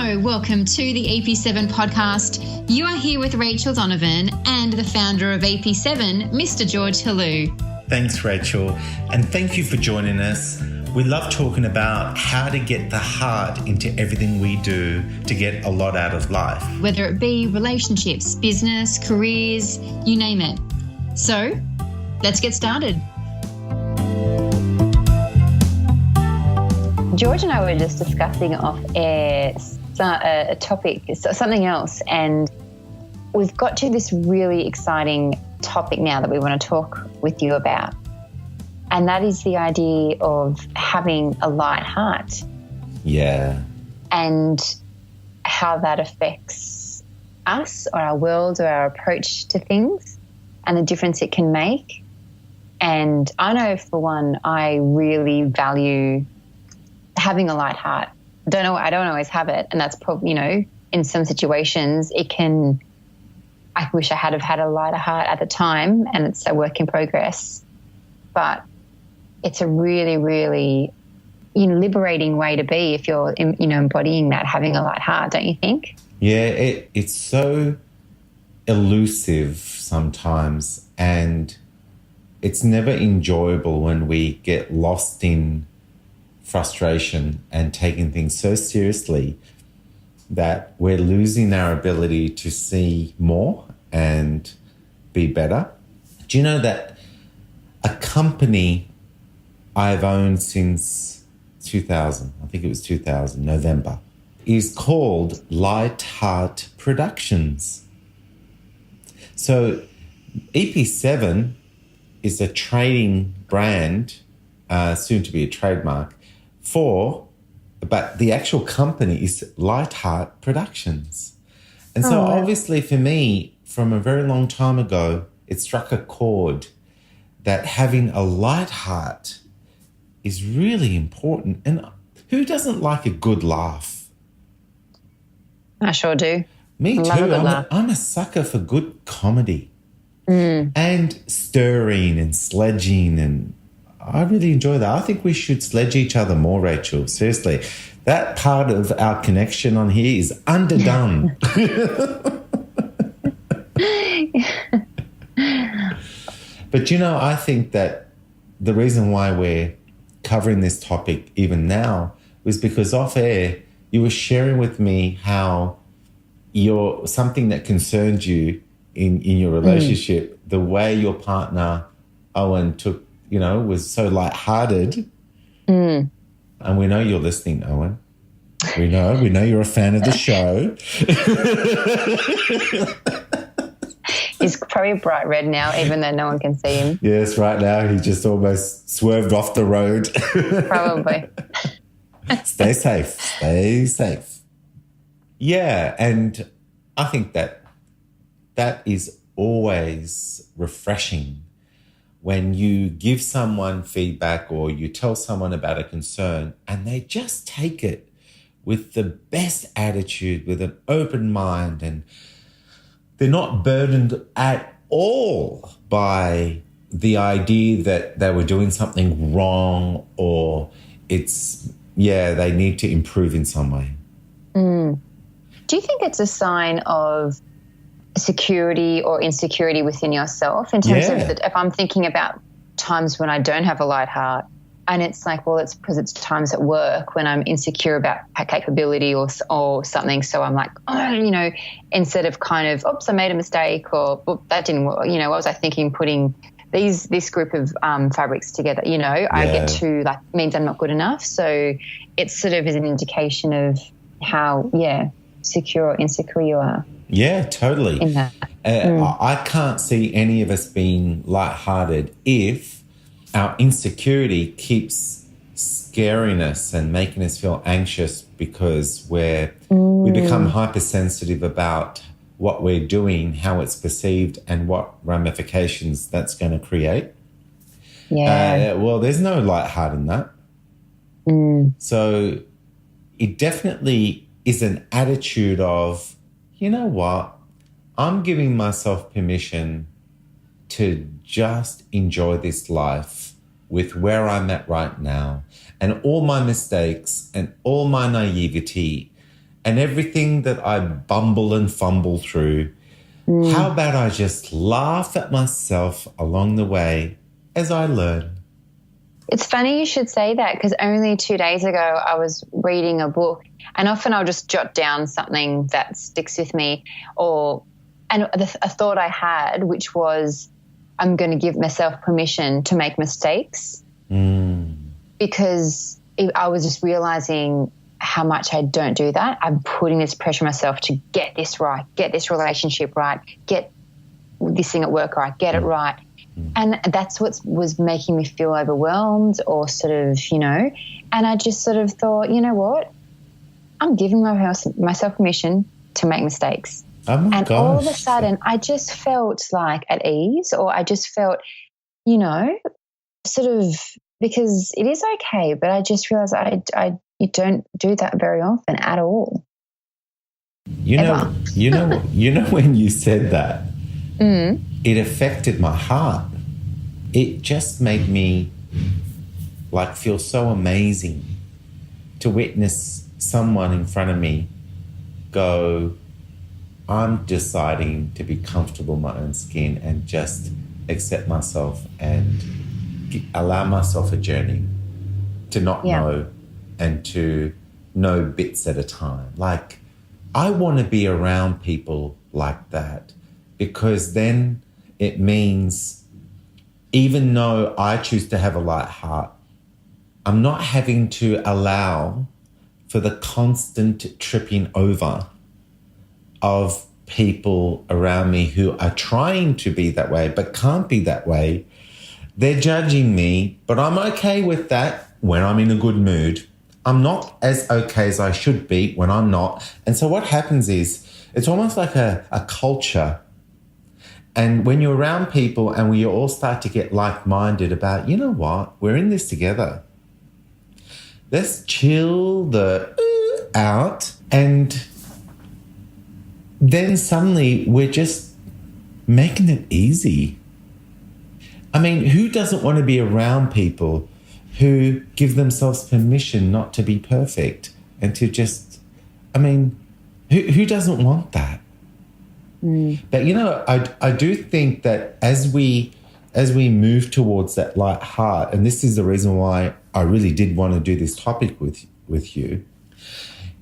Hello, welcome to the EP7 podcast. You are here with Rachel Donovan and the founder of EP7, Mr. George Helou. Thanks, Rachel, and thank you for joining us. We love talking about how to get the heart into everything we do to get a lot out of life. Whether it be relationships, business, careers, you name it. So, let's get started. George and I were just discussing off air a topic, something else, and we've got to this really exciting topic now that we want to talk with you about. And that is the idea of having a light heart. Yeah. And how that affects us or our world or our approach to things and the difference it can make. And I know for one, I really value having a light heart. I don't always have it. And that's probably, in some situations I wish I had have had a lighter heart at the time, and it's a work in progress. But it's a really, really liberating way to be if you're, embodying that, having a light heart, don't you think? Yeah, it's so elusive sometimes, and it's never enjoyable when we get lost in frustration and taking things so seriously that we're losing our ability to see more and be better. Do you know that a company I've owned since 2000, I think it was 2000, November, is called Light Heart Productions. So EP7 is a trading brand, soon to be a trademark, but the actual company is Light Heart Productions. And so obviously for me, from a very long time ago, it struck a chord that having a light heart is really important. And who doesn't like a good laugh? I sure do. Me too. I'm a sucker for good comedy and stirring and sledging, and I really enjoy that. I think we should sledge each other more, Rachel. Seriously. That part of our connection on here is underdone. But, I think that the reason why we're covering this topic even now was because off air, you were sharing with me how something that concerned you in your relationship, the way your partner, Owen, took, was so lighthearted. And we know you're listening, Owen. We know you're a fan of the show. He's probably bright red now, even though no one can see him. Yes, right now he just almost swerved off the road. Probably. Stay safe. Yeah, and I think that is always refreshing when you give someone feedback or you tell someone about a concern and they just take it with the best attitude, with an open mind, and they're not burdened at all by the idea that they were doing something wrong or they need to improve in some way. Do you think it's a sign of security or insecurity within yourself in terms of if I'm thinking about times when I don't have a light heart, and it's like, well, it's because it's times at work when I'm insecure about capability or something. So I'm like, instead of kind of, oops, I made a mistake, or that didn't work. What was I thinking? Putting this group of fabrics together. I get to means I'm not good enough. So it sort of is an indication of how secure or insecure you are. Yeah, totally. In that. I can't see any of us being lighthearted if our insecurity keeps scaring us and making us feel anxious because we become hypersensitive about what we're doing, how it's perceived, and what ramifications that's going to create. Yeah. Well, there's no light heart in that. So it definitely is an attitude of, you know what, I'm giving myself permission to just enjoy this life with where I'm at right now, and all my mistakes and all my naivety and everything that I bumble and fumble through, how about I just laugh at myself along the way as I learn? It's funny you should say that, because only 2 days ago I was reading a book, and often I'll just jot down something that sticks with me, and a thought I had, which was, I'm going to give myself permission to make mistakes, because I was just realizing how much I don't do that. I'm putting this pressure on myself to get this right, get this relationship right, get this thing at work right, get it right. And that's what was making me feel overwhelmed or sort of, and I just sort of thought, you know what? I'm giving myself permission to make mistakes. Oh my gosh. All of a sudden I just felt like at ease, or I just felt, sort of, because it is okay, but I just realized you don't do that very often at all. You know when you said that, it affected my heart. It just made me feel so amazing to witness someone in front of me go, I'm deciding to be comfortable in my own skin and just accept myself and allow myself a journey to not know and to know bits at a time. I want to be around people like that, because then it means even though I choose to have a light heart, I'm not having to allow for the constant tripping over of people around me who are trying to be that way but can't be that way. They're judging me, but I'm okay with that when I'm in a good mood. I'm not as okay as I should be when I'm not. And so what happens is it's almost like a culture. And when you're around people and we all start to get like-minded about, you know what, we're in this together. Let's chill the out, and then suddenly we're just making it easy. I mean, who doesn't want to be around people who give themselves permission not to be perfect and to just, who doesn't want that? But, I do think that as we move towards that light heart, and this is the reason why I really did want to do this topic with you,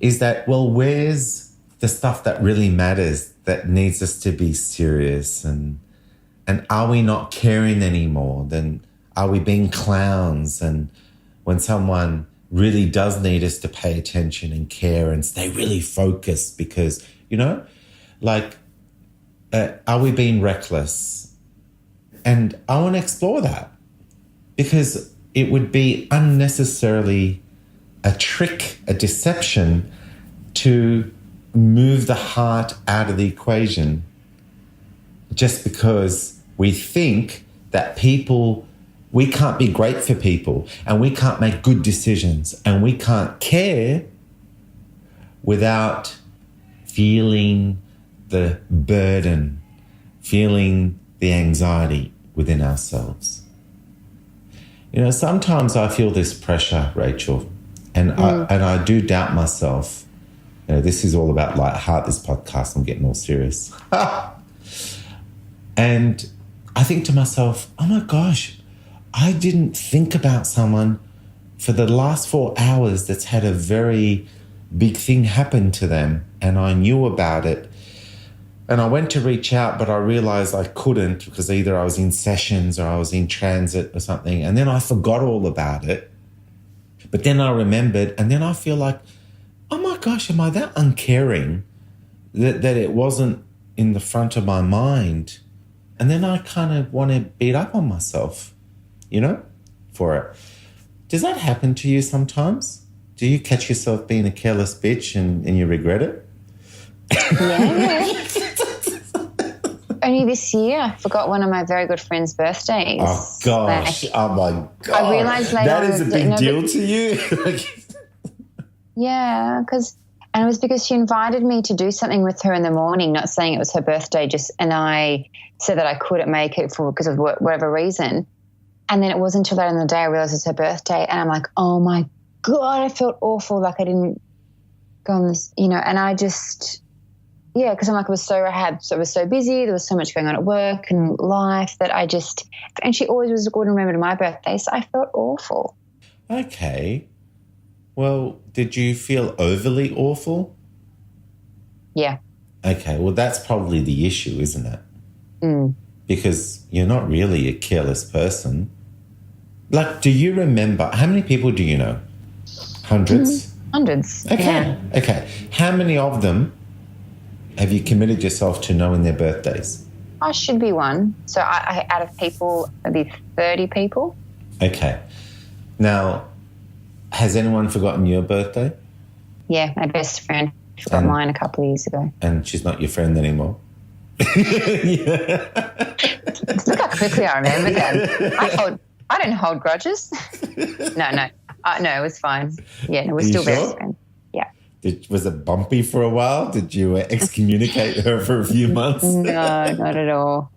is that, where's the stuff that really matters, that needs us to be serious, and are we not caring anymore? Then are we being clowns? And when someone really does need us to pay attention and care and stay really focused, because, are we being reckless? And I want to explore that, because it would be unnecessarily a trick, a deception to move the heart out of the equation just because we think that we can't be great for people and we can't make good decisions and we can't care without feeling the burden, feeling the anxiety within ourselves. Sometimes I feel this pressure, Rachel, and I do doubt myself. This is all about light heart, this podcast. I'm getting all serious. And I think to myself, oh my gosh, I didn't think about someone for the last 4 hours that's had a very big thing happen to them, and I knew about it. And I went to reach out, but I realized I couldn't, because either I was in sessions or I was in transit or something. And then I forgot all about it. But then I remembered, and then I feel like, oh my gosh, am I that uncaring that it wasn't in the front of my mind? And then I kind of want to beat up on myself, for it. Does that happen to you sometimes? Do you catch yourself being a careless bitch and you regret it? Yeah. Only this year, I forgot one of my very good friend's birthdays. Oh, gosh. Oh, my God. I realised later. That is a big deal to you? Yeah, and it was because she invited me to do something with her in the morning, not saying it was her birthday, and I said that I couldn't make it because of whatever reason. And then it wasn't until later in the day I realised it was her birthday, and I'm like, oh, my God, I felt awful, like I didn't gone this, and I just, because I'm like, I was so busy. There was so much going on at work and life that and she always was going to remember my birthday. So I felt awful. Okay. Well, did you feel overly awful? Yeah. Okay. Well, that's probably the issue, isn't it? Mm. Because you're not really a careless person. Like, do you remember, how many people do you know? Hundreds? Hundreds. Okay. Yeah. Okay. How many of them have you committed yourself to knowing their birthdays? I should be one. So I out of people, maybe 30 people. Okay. Now, has anyone forgotten your birthday? Yeah, my best friend forgot mine a couple of years ago. And she's not your friend anymore? Yeah. Look how quickly I remember that. I don't hold grudges. No, it was fine. Yeah, no, we're still best friends. Yeah. Was it bumpy for a while? Did you excommunicate her for a few months? No, not at all.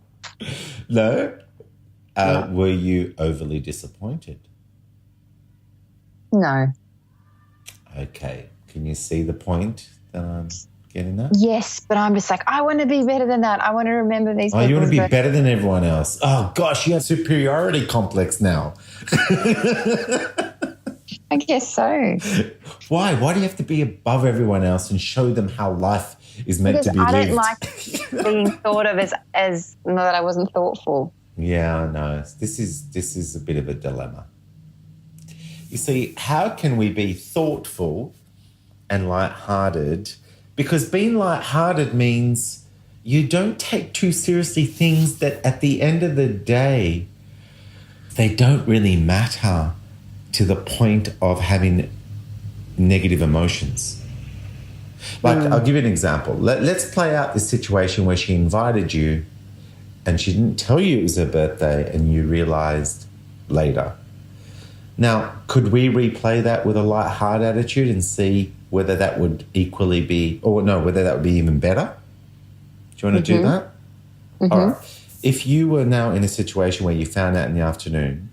No? Were you overly disappointed? No. Okay. Can you see the point that I'm getting at? Yes, but I'm just like, I want to be better than that. I want to remember these people. Oh, you want to be better than everyone else. Oh, gosh, you have superiority complex now. I guess so. Why? Why do you have to be above everyone else and show them how life is meant to be lived? I don't like being thought of as that I wasn't thoughtful. Yeah, I know. This is a bit of a dilemma. You see, how can we be thoughtful and lighthearted? Because being lighthearted means you don't take too seriously things that at the end of the day, they don't really matter to the point of having negative emotions. Like, I'll give you an example. Let's play out this situation where she invited you and she didn't tell you it was her birthday and you realised later. Now, could we replay that with a light-hearted attitude and see whether that would equally be, whether that would be even better? Do you want to do that? Mm-hmm. All right. If you were now in a situation where you found out in the afternoon,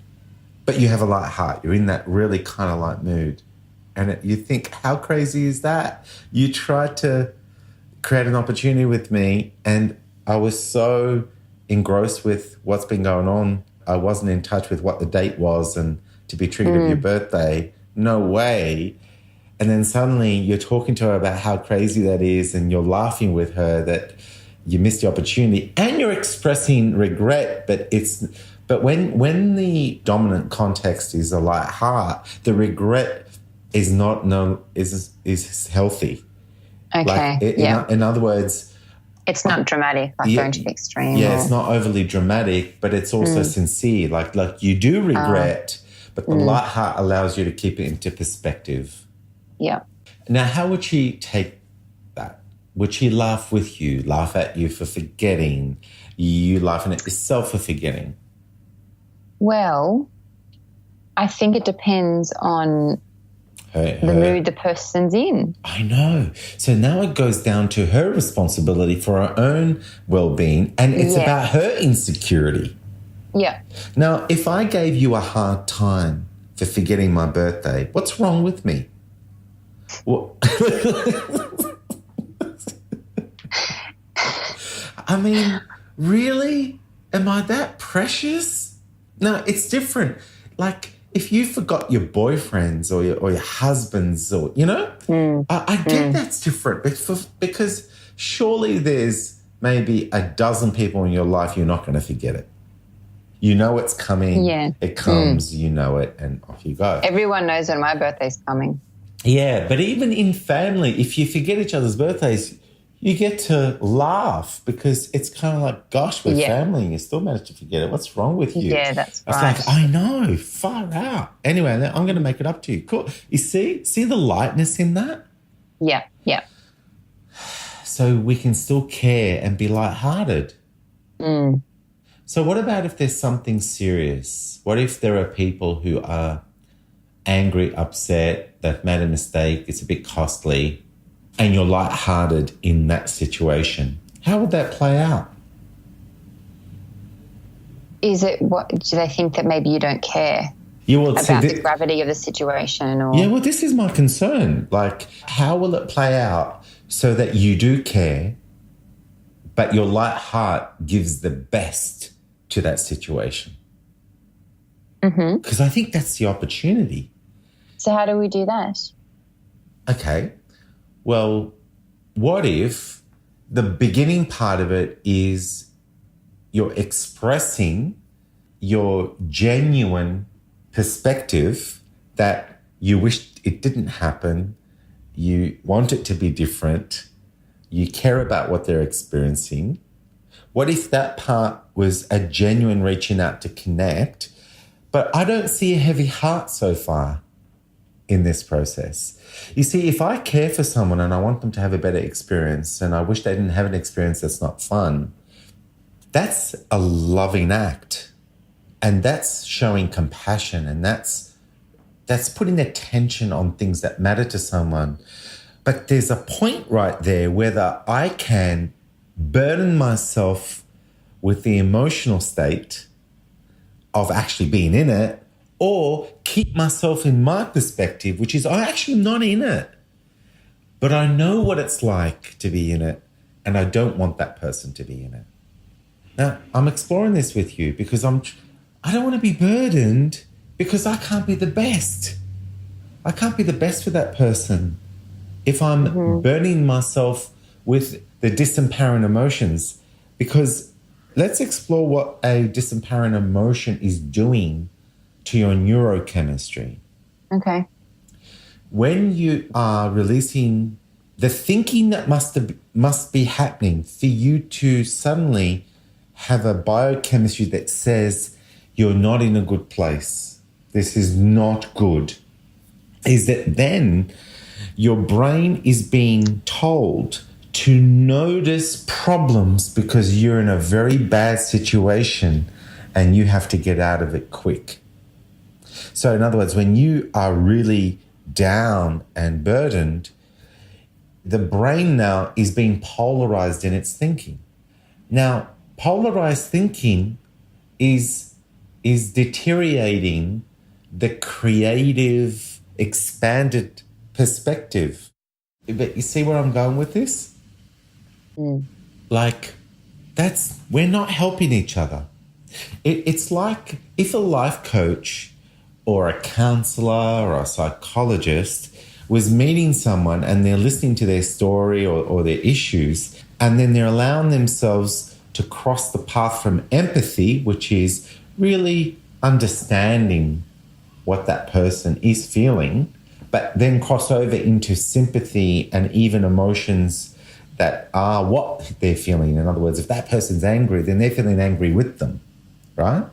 but you have a light heart, you're in that really kind of light mood, and you think, how crazy is that? You tried to create an opportunity with me, and I was so engrossed with what's been going on, I wasn't in touch with what the date was and to be triggered of your birthday. No way. And then suddenly you're talking to her about how crazy that is and you're laughing with her that you missed the opportunity and you're expressing regret, but when the dominant context is a light heart, the regret is is healthy. Okay. In other words, it's not dramatic, going to the extreme. Yeah, it's not overly dramatic, but it's also sincere. Like you do regret, but the light heart allows you to keep it into perspective. Yeah. Now, how would she take that? Would she laugh with you, laugh at you for forgetting, you laughing at yourself for forgetting? Well, I think it depends on the mood the person's in. I know. So now it goes down to her responsibility for her own well-being, and it's about her insecurity. Yeah. Now, if I gave you a hard time for forgetting my birthday, what's wrong with me? Well, I mean, really? Am I that precious? No, it's different. Like, if you forgot your boyfriends or your husbands or, I get that's different. Because surely there's maybe a dozen people in your life you're not going to forget it. You know it's coming. Yeah. It comes, you know it, and off you go. Everyone knows when my birthday's coming. Yeah, but even in family, if you forget each other's birthdays, you get to laugh because it's kind of like, gosh, we're family and you still managed to forget it. What's wrong with you? Yeah, that's right. It's like, I know, far out. Anyway, I'm going to make it up to you. Cool. You see the lightness in that? Yeah, yeah. So we can still care and be lighthearted. Mm. So what about if there's something serious? What if there are people who are angry, upset, they've made a mistake, it's a bit costly, and you're lighthearted in that situation? How would that play out? Is it, what do they think, that maybe you don't care? about the gravity of the situation. Or yeah, well, this is my concern. Like, how will it play out so that you do care, but your light heart gives the best to that situation? Because I think that's the opportunity. So how do we do that? Okay. Well, what if the beginning part of it is you're expressing your genuine perspective that you wish it didn't happen, you want it to be different, you care about what they're experiencing. What if that part was a genuine reaching out to connect? But I don't see a heavy heart so far in this process. You see, if I care for someone and I want them to have a better experience and I wish they didn't have an experience that's not fun, that's a loving act. And that's showing compassion, and that's putting attention on things that matter to someone. But there's a point right there whether I can burden myself with the emotional state of actually being in it, or keep myself in my perspective, which is I'm actually not in it. But I know what it's like to be in it, and I don't want that person to be in it. Now, I'm exploring this with you because I don't want to be burdened because I can't be the best. I can't be the best for that person if I'm burdening myself with the disempowering emotions. Because let's explore what a disempowering emotion is doing to your neurochemistry. Okay. When you are releasing the thinking that must be happening for you to suddenly have a biochemistry that says you're not in a good place, this is not good, is that then your brain is being told to notice problems because you're in a very bad situation and you have to get out of it quick. So in other words, when you are really down and burdened, the brain now is being polarized in its thinking. Now, polarized thinking is deteriorating the creative, expanded perspective. But you see where I'm going with this? Like, we're not helping each other. It's like if a life coach or a counselor or a psychologist was meeting someone and they're listening to their story or their issues, and then they're allowing themselves to cross the path from empathy, which is really understanding what that person is feeling, but then cross over into sympathy and even emotions that are what they're feeling. In other words, if that person's angry, then they're feeling angry with them, right?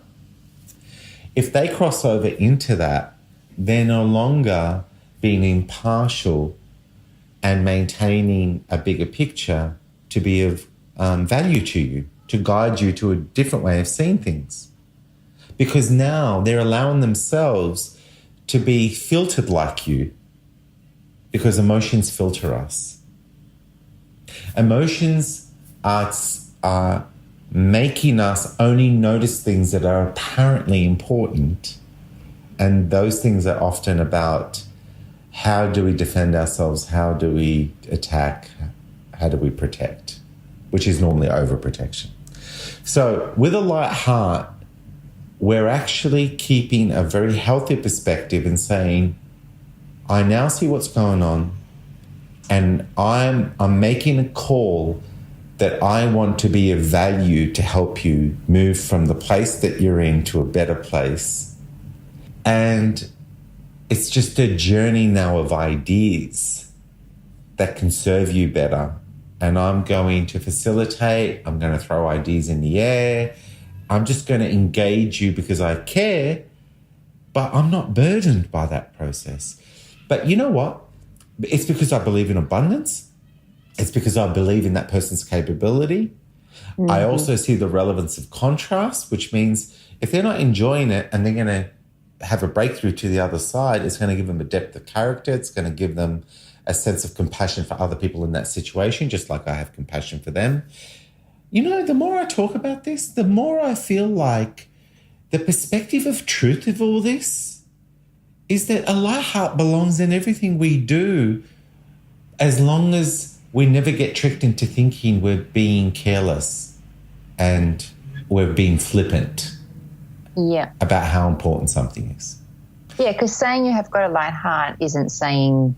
If they cross over into that, they're no longer being impartial and maintaining a bigger picture to be of value to you, to guide you to a different way of seeing things. Because now they're allowing themselves to be filtered like you, because emotions filter us. Emotions are making us only notice things that are apparently important. And those things are often about how do we defend ourselves? How do we attack? How do we protect? Which is normally overprotection. So with a light heart, we're actually keeping a very healthy perspective and saying, I now see what's going on, and I'm making a call that I want to be of value to help you move from the place that you're in to a better place. And it's just a journey now of ideas that can serve you better. And I'm going to facilitate, I'm going to throw ideas in the air, I'm just going to engage you because I care, but I'm not burdened by that process. But you know what? It's because I believe in abundance. It's because I believe in that person's capability. Mm-hmm. I also see the relevance of contrast, which means if they're not enjoying it and they're going to have a breakthrough to the other side, it's going to give them a depth of character. It's going to give them a sense of compassion for other people in that situation, just like I have compassion for them. You know, the more I talk about this, the more I feel like the perspective of truth of all this is that a light heart belongs in everything we do, as long as we never get tricked into thinking we're being careless and we're being flippant about how important something is. Yeah, because saying you have got a light heart isn't saying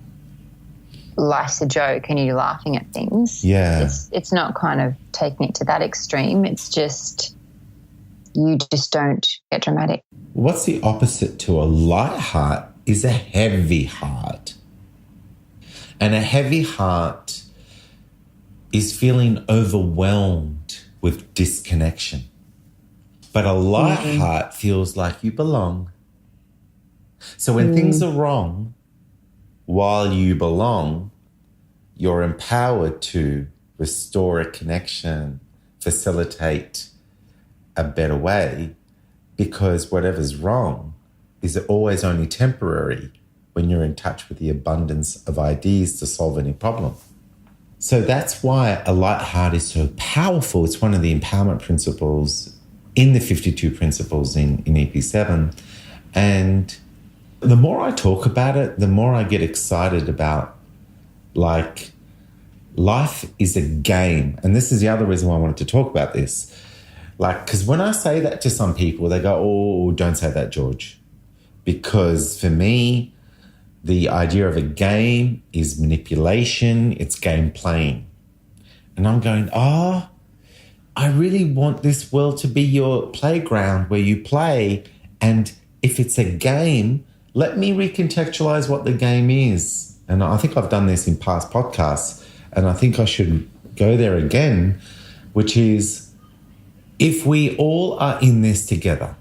life's a joke and you're laughing at things. Yeah. It's not kind of taking it to that extreme. It's just you just don't get dramatic. What's the opposite to a light heart is a heavy heart. And a heavy heart is feeling overwhelmed with disconnection. But a light heart feels like you belong. So when things are wrong, while you belong, you're empowered to restore a connection, facilitate a better way, because whatever's wrong is always only temporary when you're in touch with the abundance of ideas to solve any problem. So that's why a light heart is so powerful. It's one of the empowerment principles in the 52 principles in EP7. And the more I talk about it, the more I get excited about, like, life is a game. And this is the other reason why I wanted to talk about this. Like, because when I say that to some people, they go, oh, don't say that, George. Because for me, the idea of a game is manipulation, it's game playing. And I'm going, I really want this world to be your playground where you play. And if it's a game, let me recontextualize what the game is. And I think I've done this in past podcasts, and I think I should go there again, which is, if we all are in this together,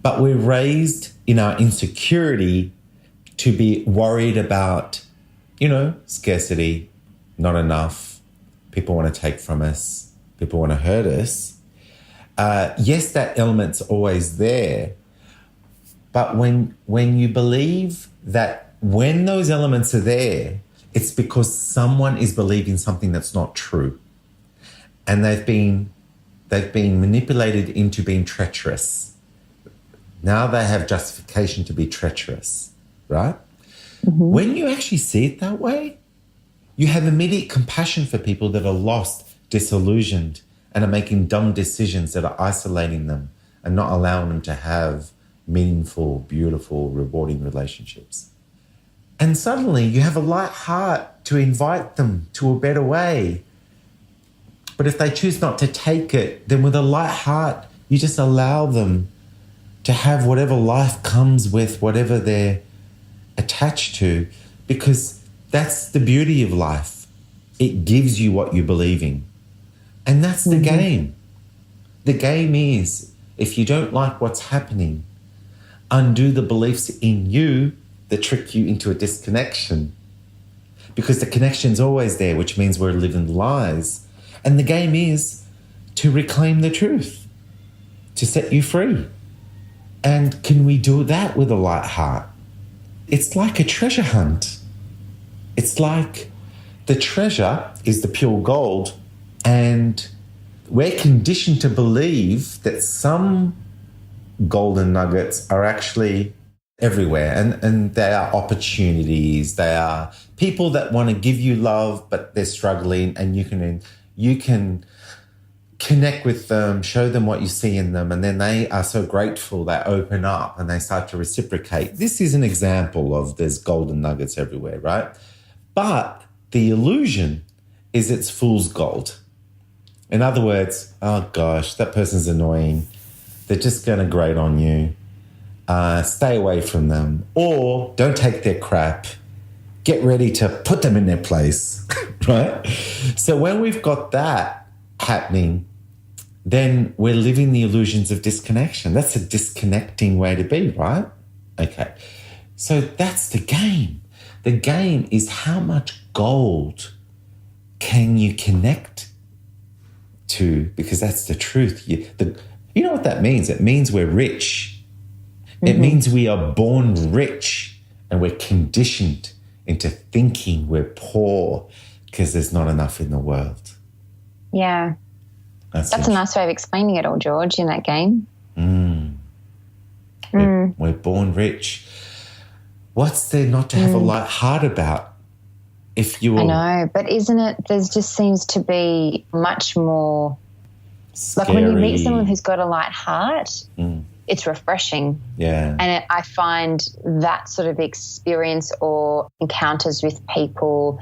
but we're raised in our insecurity to be worried about, scarcity, not enough, people want to take from us, people want to hurt us. Yes, that element's always there. But when you believe that when those elements are there, it's because someone is believing something that's not true. And they've been manipulated into being treacherous. Now they have justification to be treacherous, right? Mm-hmm. When you actually see it that way, you have immediate compassion for people that are lost, disillusioned, and are making dumb decisions that are isolating them and not allowing them to have meaningful, beautiful, rewarding relationships. And suddenly you have a light heart to invite them to a better way. But if they choose not to take it, then with a light heart, you just allow them to have whatever life comes with, whatever they're attached to, because that's the beauty of life. It gives you what you believe in. And that's the game. The game is, if you don't like what's happening, undo the beliefs in you that trick you into a disconnection. Because the connection's always there, which means we're living lies. And the game is to reclaim the truth, to set you free. And can we do that with a light heart? It's like a treasure hunt. It's like the treasure is the pure gold, and we're conditioned to believe that some golden nuggets are actually everywhere, and they are opportunities. They are people that want to give you love, but they're struggling, and you can connect with them, show them what you see in them, and then they are so grateful, they open up and they start to reciprocate. This is an example of there's golden nuggets everywhere, right? But the illusion is it's fool's gold. In other words, oh gosh, that person's annoying. They're just going to grate on you. Stay away from them, or don't take their crap. Get ready to put them in their place, right? So when we've got that happening, then we're living the illusions of disconnection. That's a disconnecting way to be, right? Okay. So that's the game. The game is how much gold can you connect to, because that's the truth. You know what that means? It means we're rich. It means we are born rich, and we're conditioned into thinking we're poor because there's not enough in the world. Yeah. That's a nice way of explaining it all, George, in that game. We're born rich. What's there not to have a light heart about? If you will, I know, but isn't it? There just seems to be much more. scary. Like when you meet someone who's got a light heart, it's refreshing. Yeah. And I find that sort of experience or encounters with people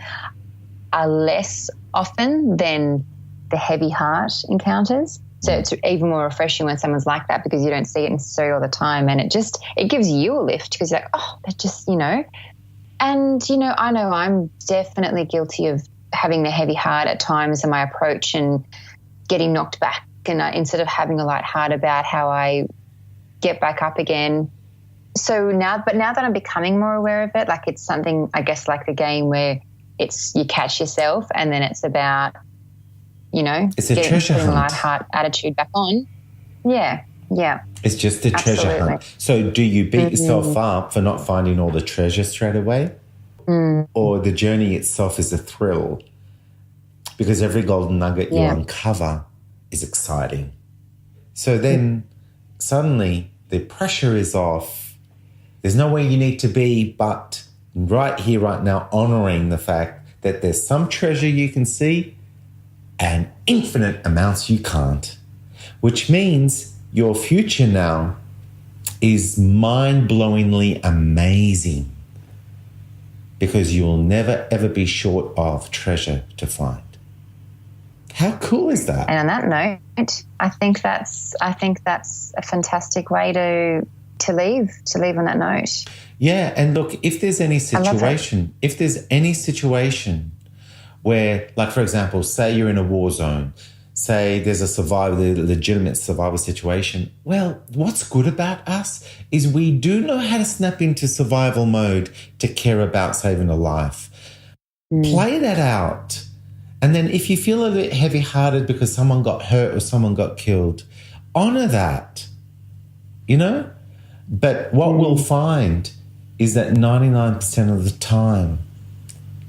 are less often than the heavy heart encounters. So it's even more refreshing when someone's like that, because you don't see it necessarily all the time. And it gives you a lift, because you're like, oh, they're just, And, I know I'm definitely guilty of having the heavy heart at times in my approach and getting knocked back, and instead of having a light heart about how I get back up again. So now that I'm becoming more aware of it, like it's something, I guess, like the game where it's you catch yourself and then it's about, it's a treasure putting hunt. light heart attitude back on. Yeah. Yeah. It's just a treasure Absolutely. hunt. So do you beat yourself up for not finding all the treasure straight away? Or the journey itself is a thrill? Because every golden nugget you uncover is exciting. So then suddenly the pressure is off. There's nowhere you need to be but right here, right now, honouring the fact that there's some treasure you can see and infinite amounts you can't, which means your future now is mind-blowingly amazing, because you will never, ever be short of treasure to find. How cool is that? And on that note, I think that's a fantastic way to leave on that note. Yeah, and look, if there's any situation where, like, for example, say you're in a war zone, say there's a legitimate survival situation, well, what's good about us is we do know how to snap into survival mode to care about saving a life. Play that out. And then if you feel a bit heavy-hearted because someone got hurt or someone got killed, honour that, But what we'll find is that 99% of the time,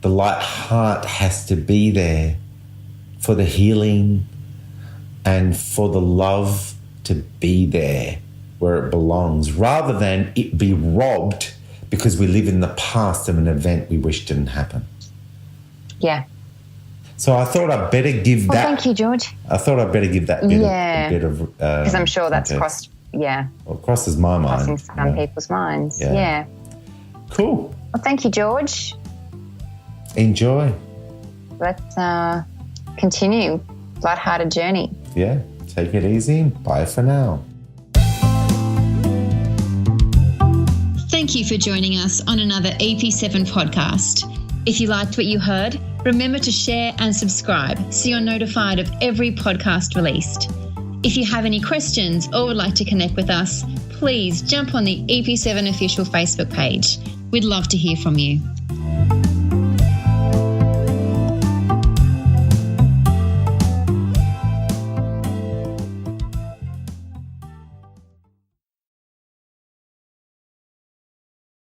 the light heart has to be there for the healing and for the love to be there where it belongs, rather than it be robbed because we live in the past of an event we wish didn't happen. Yeah. So I thought I'd better give that. Thank you, George. I thought I'd better give that bit of because I'm sure that's context. crossed. Well, it crosses my mind. Crossing some people's minds. Yeah. Cool. Well, thank you, George. Enjoy. Let's continue lighthearted journey. Yeah. Take it easy. Bye for now. Thank you for joining us on another EP7 podcast. If you liked what you heard, remember to share and subscribe so you're notified of every podcast released. If you have any questions or would like to connect with us, please jump on the EP7 official Facebook page. We'd love to hear from you.